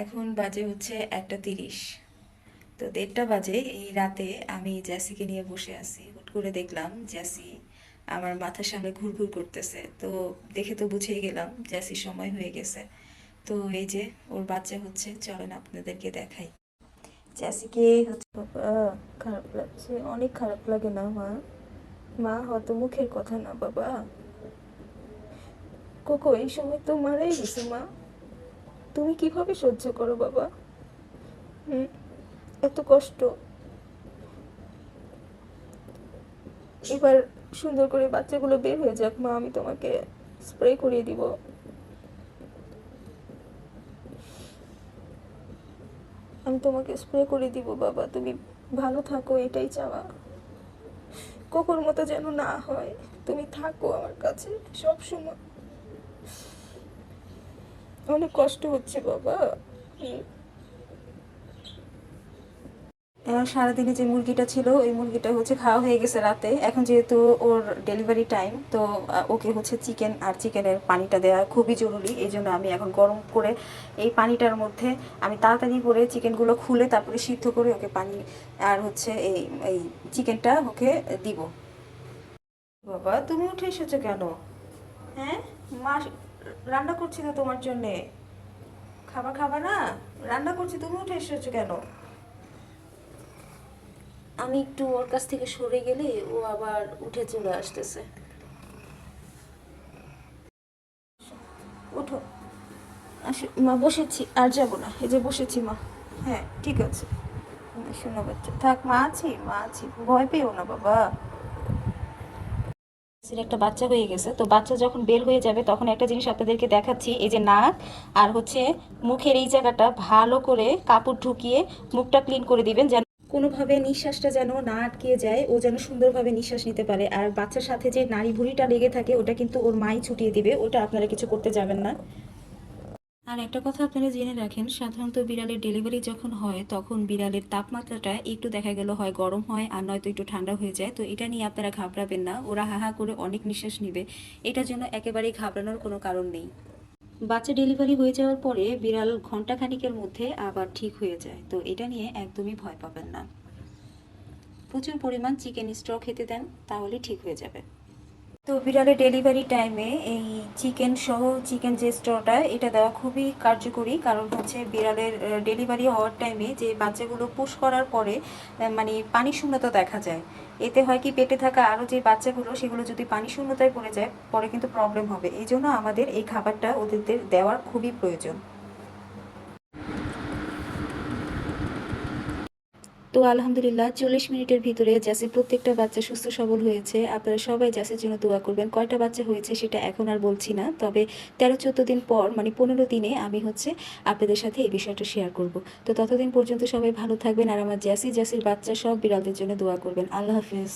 এখন বাজে হচ্ছে 1:30। তো 1:30 বাজে এই রাতে আমি জ্যাসিকে নিয়ে বসে আছি। হুট করে দেখলাম জ্যাসি আমার মাথার সামনে ঘুরঘুর করতেছে। তো দেখে তো বুঝেই গেলাম জ্যাসির সময় হয়ে গেছে। তো এই যে ওর বাচ্চা হচ্ছে, চলেন আপনাদেরকে দেখাই। জ্যাসিকে হচ্ছে বাবা, খারাপ লাগছে, অনেক খারাপ লাগে না মা? মা হয়তো মুখের কথা না বাবা। কোকো এই সময় তো মারাই গেছে মা। তুমি কিভাবে সহ্য করো বাবা? হুম, এত কষ্ট। এবার সুন্দর করে বাচ্চাগুলো বের হয়ে যাক মা, আমি তোমাকে স্প্রে করিয়ে দিব। আমি তোমাকে স্প্রে করে দিব বাবা, তুমি ভালো থাকো, এটাই চাওয়া। কোকোর মতো যেন না হয়, তুমি থাকো আমার কাছে সব সময়। অনেক কষ্ট হচ্ছে বাবা। হুম। সারাদিনে যে মুরগিটা ছিল ওই মুরগিটা হচ্ছে খাওয়া হয়ে গেছে রাতে। এখন যেহেতু ওর ডেলিভারি টাইম, তো ওকে হচ্ছে চিকেন আর চিকেনের পানিটা দেওয়া খুবই জরুরি। এই জন্য আমি এখন গরম করে এই পানিটার মধ্যে আমি তাড়াতাড়ি করে চিকেনগুলো খুলে তারপরে সিদ্ধ করে ওকে পানি আর হচ্ছে এই এই চিকেনটা ওকে দিব। বাবা তুমি উঠে এসেছো কেন? হ্যাঁ, মা রান্না করছি তো তোমার জন্যে। খাবার খাবা না? রান্না করছি, তুমি উঠে এসেছো কেন? আমি একটু ওর কাছ থেকে সরে গেলে ও আবার উঠে চলে আসতেছে। ওঠো। মা বসেছি, আর যাবো না, এই যে বসেছি মা। হ্যাঁ ঠিক আছে। শোনো বাচ্চা, থাক, মা আছি, মা আছি, ভয় পেও না বাবা। একটা বাচ্চা হয়ে গেছে, তো বাচ্চা যখন বের হয়ে যাবে তখন একটা জিনিস আপনাদেরকে দেখাচ্ছি। এই যে নাক আর হচ্ছে মুখের এই জায়গাটা ভালো করে কাপড় ঢুকিয়ে মুখটা ক্লিন করে দিবেন, যেন কোনোভাবে নিঃশ্বাসটা যেন না আটকে যায়, ও যেন সুন্দরভাবে নিঃশ্বাস নিতে পারে। আর বাচ্চার সাথে যে নাড়ি ভুঁড়িটা লেগে থাকে ওটা কিন্তু ওর মাই ছুটিয়ে দিবে, ওটা আপনারা কিছু করতে যাবেন না। আর একটা কথা আপনারা জেনে রাখেন, সাধারণত বিড়ালের ডেলিভারি যখন হয় তখন বিড়ালের তাপমাত্রাটা একটু দেখা গেল হয় গরম হয় আর নয়তো একটু ঠান্ডা হয়ে যায়। তো এটা নিয়ে আপনারা ঘাবড়াবেন না, ওরা হাহা করে অনেক নিঃশ্বাস নেবে, এটার জন্য একেবারেই ঘাবড়ানোর কোনো কারণ নেই। বাচ্চা ডেলিভারি হয়ে যাওয়ার পরে বিড়াল ঘন্টা খানিকের মধ্যে আবার ঠিক হয়ে যায়, তো এটা নিয়ে একদমই ভয় পাবেন না। প্রচুর পরিমাণ চিকেন স্টক খেতে দেন, তাহলে ঠিক হয়ে যাবে। তো বিড়ালের ডেলিভারি টাইমে এই চিকেন সহ চিকেন যে স্ট্রটা এটা দেওয়া খুবই কার্যকরী। কারণ হচ্ছে বিড়ালের ডেলিভারি হওয়ার টাইমে যে বাচ্চাগুলো পুশ করার পরে মানে পানি শূন্যতা দেখা যায়, এতে হয় কি পেটে থাকা আরও যে বাচ্চাগুলো সেগুলো যদি পানি শূন্যতায় পড়ে যায় পরে কিন্তু প্রবলেম হবে। এই জন্য আমাদের এই খাবারটা ওদের দেওয়ার খুবই প্রয়োজন। তো আলহামদুলিল্লাহ 40 মিনিটের ভিতরে জাসির প্রত্যেকটা বাচ্চা সুস্থ সবল হয়েছে। আপনারা সবাই জাসির জন্য দোয়া করবেন। কয়টা বাচ্চা হয়েছে সেটা এখন আর বলছি না, তবে 13-14 দিন পর মানে 15 দিনে আমি হচ্ছে আপনাদের সাথে এই বিষয়টা শেয়ার করব। তো ততদিন পর্যন্ত সবাই ভালো থাকবেন, আর আমার জাসির বাচ্চা সব বিড়ালদের জন্য দোয়া করবেন। আল্লাহ হাফেজ।